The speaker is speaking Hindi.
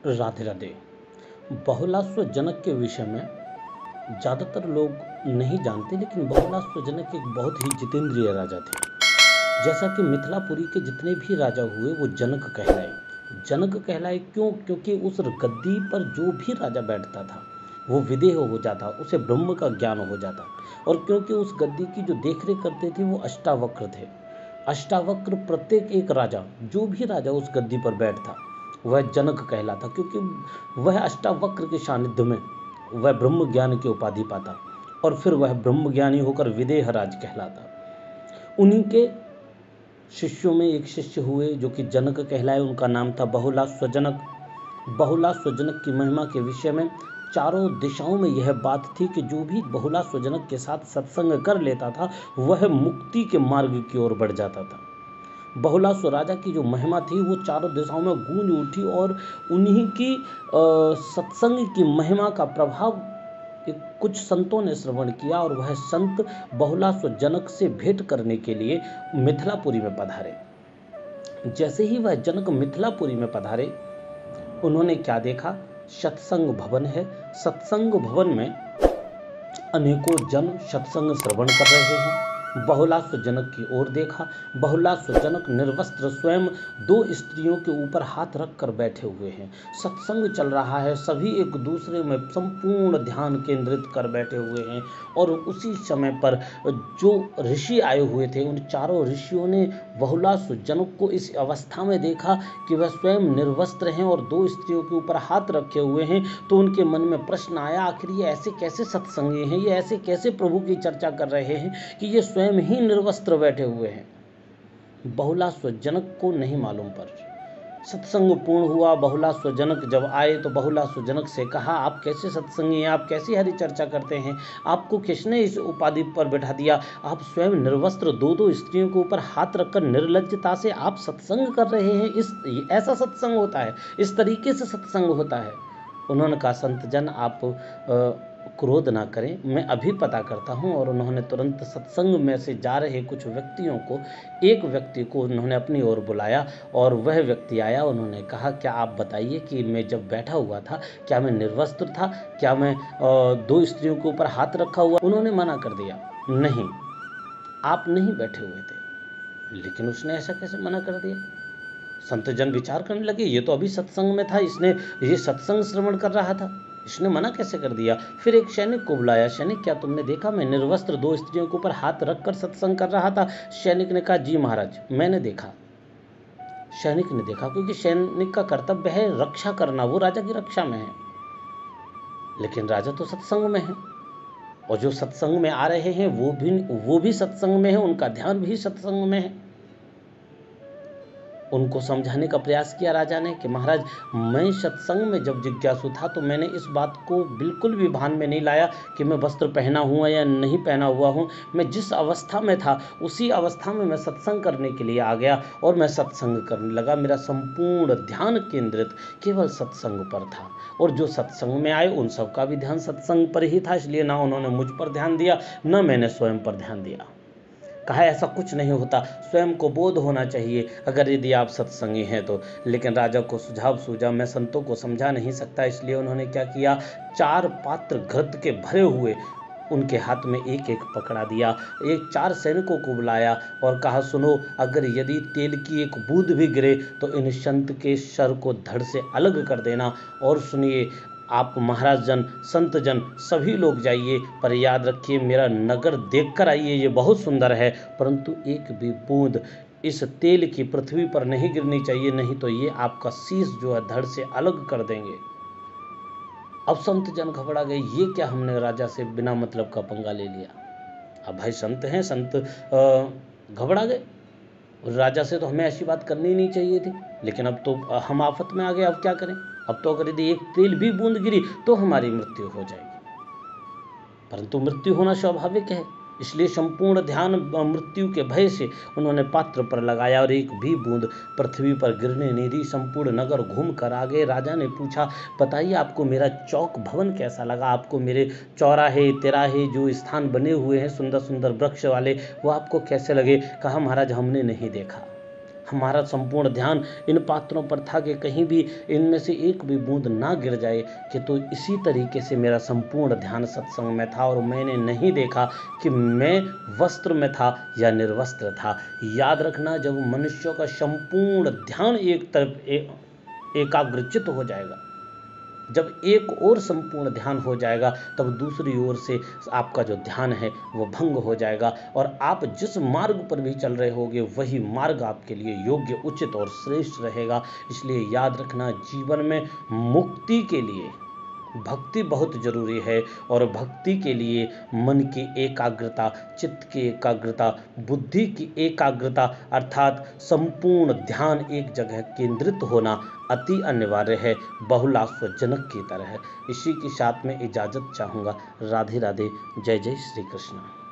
राधे राधे। बहुलास्व जनक के विषय में ज़्यादातर लोग नहीं जानते, लेकिन बहुलास्व जनक एक बहुत ही जितेंद्रिय राजा थे। जैसा कि मिथिलापुरी के जितने भी राजा हुए वो जनक कहलाए। जनक कहलाए क्यों? क्योंकि उस गद्दी पर जो भी राजा बैठता था वो विदेह हो जाता, उसे ब्रह्म का ज्ञान हो जाता। और क्योंकि उस गद्दी की जो देखरेख करते थे वो अष्टावक्र थे। अष्टावक्र प्रत्येक एक राजा, जो भी राजा उस गद्दी पर बैठता वह जनक कहलाता, क्योंकि वह अष्टावक्र के सानिध्य में वह ब्रह्म ज्ञान की उपाधि पाता और फिर वह ब्रह्म ज्ञानी होकर विदेह राज कहलाता। उन्हीं के शिष्यों में एक शिष्य हुए जो कि जनक कहलाए। उनका नाम था बहुलास्व जनक। बहुलास्व जनक की महिमा के विषय में चारों दिशाओं में यह बात थी कि जो भी बहुलास्व जनक के साथ सत्संग कर लेता था वह मुक्ति के मार्ग की ओर बढ़ जाता था। बहुलास्व राजा की जो महिमा थी वो चारों दिशाओं में गूंज उठी और उन्हीं की सत्संग की महिमा का प्रभाव कुछ संतों ने श्रवण किया और वह संत बहुलास्व जनक से भेंट करने के लिए मिथिलापुरी में पधारे। जैसे ही वह जनक मिथिलापुरी में पधारे, उन्होंने क्या देखा? सत्संग भवन है। सत्संग भवन में अनेकों जन सत्संग श्रवण कर रहे हैं। बहुलास्व जनक की ओर देखा। बहुलास्व जनक निर्वस्त्र स्वयं दो स्त्रियों के ऊपर हाथ रखकर बैठे हुए हैं। सत्संग चल रहा है, सभी एक दूसरे में संपूर्ण ध्यान केंद्रित कर बैठे हुए हैं। और उसी समय पर जो ऋषि आए हुए थे उन चारों ऋषियों ने बहुलास्व जनक को इस अवस्था में देखा कि वह स्वयं निर्वस्त्र हैं और दो स्त्रियों के ऊपर हाथ रखे हुए हैं। तो उनके मन में प्रश्न आया, आखिर ये ऐसे कैसे सत्संगी हैं, ये ऐसे कैसे प्रभु की चर्चा कर रहे हैं कि ये स्वयं ही निर्वस्त्र बैठे हुए हैं। बहुलास्व जनक को नहीं मालूम। पर सत्संग पूर्ण हुआ। बहुलास्व जनक जब आए तो बहुलास्व जनक से कहा, आप कैसे सत्संगी हैं, आप कैसी हरि चर्चा करते हैं, आपको किसने इस उपाधि पर बैठा दिया? आप स्वयं निर्वस्त्र दो दो स्त्रियों के ऊपर हाथ रखकर निर्लज्जता से आप सत्संग कर रहे हैं। ऐसा सत्संग होता है, इस तरीके से सत्संग होता है। उन्होंने कहा, संत जन आप क्रोध ना करें, मैं अभी पता करता हूं। और उन्होंने तुरंत सत्संग में से जा रहे कुछ व्यक्तियों को, एक व्यक्ति को उन्होंने अपनी ओर बुलाया और वह व्यक्ति आया। उन्होंने कहा, क्या आप बताइए कि मैं जब बैठा हुआ था क्या मैं निर्वस्त्र था, क्या मैं दो स्त्रियों के ऊपर हाथ रखा हुआ? उन्होंने मना कर दिया, नहीं, आप नहीं बैठे हुए थे। लेकिन उसने ऐसा कैसे मना कर दिया? संत जन विचार करने लगे, ये तो अभी सत्संग में था, इसने ये सत्संग श्रवण कर रहा था, इसने मना कैसे कर दिया? फिर एक सैनिक को बुलाया, सैनिक क्या तुमने देखा मैं निर्वस्त्र दो स्त्रियों के ऊपर हाथ रखकर सत्संग कर रहा था? सैनिक ने कहा, जी महाराज, मैंने देखा। सैनिक ने देखा, क्योंकि सैनिक का कर्तव्य है रक्षा करना, वो राजा की रक्षा में है। लेकिन राजा तो सत्संग में है और जो सत्संग में आ रहे हैं वो भी सत्संग में है, उनका ध्यान भी सत्संग में है। उनको समझाने का प्रयास किया राजा ने कि महाराज, मैं सत्संग में जब जिज्ञासु था तो मैंने इस बात को बिल्कुल भी भान में नहीं लाया कि मैं वस्त्र पहना हुआ या नहीं पहना हुआ हूँ। मैं जिस अवस्था में था उसी अवस्था में मैं सत्संग करने के लिए आ गया और मैं सत्संग करने लगा। मेरा संपूर्ण ध्यान केंद्रित केवल सत्संग पर था और जो सत्संग में आए उन सबका भी ध्यान सत्संग पर ही था। इसलिए ना उन्होंने मुझ पर ध्यान दिया, ना मैंने स्वयं पर ध्यान दिया। कहा, ऐसा कुछ नहीं होता, स्वयं को बोध होना चाहिए अगर यदि आप सत्संगी हैं तो। लेकिन राजा को सुझाव सूझा, मैं संतों को समझा नहीं सकता। इसलिए उन्होंने क्या किया, 4 पात्र घृत के भरे हुए उनके हाथ में एक एक पकड़ा दिया। एक 4 सैनिकों को बुलाया और कहा, सुनो, अगर यदि तेल की एक बूंद भी गिरे तो इन संत के सर को धड़ से अलग कर देना। और सुनिए, आप महाराज जन, संत जन सभी लोग जाइए, पर याद रखिए मेरा नगर देखकर आइए, ये बहुत सुंदर है, परंतु एक भी बूंद इस तेल की पृथ्वी पर नहीं गिरनी चाहिए, नहीं तो ये आपका शीश जो है धड़ से अलग कर देंगे। अब संत जन घबरा गए, ये क्या हमने राजा से बिना मतलब का पंगा ले लिया। अब भाई संत हैं, संत घबरा गए। राजा से तो हमें ऐसी बात करनी नहीं चाहिए थी, लेकिन अब तो हम आफत में आ गए, अब क्या करें? अब तो अगर यदि एक तेल भी बूंद गिरी तो हमारी मृत्यु हो जाएगी। परंतु मृत्यु होना स्वाभाविक है, इसलिए संपूर्ण ध्यान मृत्यु के भय से उन्होंने पात्र पर लगाया और एक भी बूंद पृथ्वी पर गिरने नहीं दी। संपूर्ण नगर घूम कर आ गए। राजा ने पूछा, बताइए आपको मेरा चौक भवन कैसा लगा, आपको मेरे चौराहे तिराहे जो स्थान बने हुए हैं सुंदर सुंदर वृक्ष वाले, वो आपको कैसे लगे? कहा, महाराज हमने नहीं देखा, हमारा संपूर्ण ध्यान इन पात्रों पर था कि कहीं भी इनमें से एक भी बूंद ना गिर जाए। कि तो इसी तरीके से मेरा संपूर्ण ध्यान सत्संग में था और मैंने नहीं देखा कि मैं वस्त्र में था या निर्वस्त्र था। याद रखना, जब मनुष्यों का संपूर्ण ध्यान एक तरफ एकाग्रचित हो जाएगा, जब एक और संपूर्ण ध्यान हो जाएगा, तब दूसरी ओर से आपका जो ध्यान है वो भंग हो जाएगा और आप जिस मार्ग पर भी चल रहे होगे वही मार्ग आपके लिए योग्य, उचित और श्रेष्ठ रहेगा। इसलिए याद रखना, जीवन में मुक्ति के लिए भक्ति बहुत जरूरी है और भक्ति के लिए मन की एकाग्रता, चित्त की एकाग्रता, बुद्धि की एकाग्रता अर्थात संपूर्ण ध्यान एक जगह केंद्रित होना अति अनिवार्य है, बहुलाश्वजनक की तरह है। इसी के साथ में इजाजत चाहूँगा। राधे राधे। जय जय श्री कृष्ण।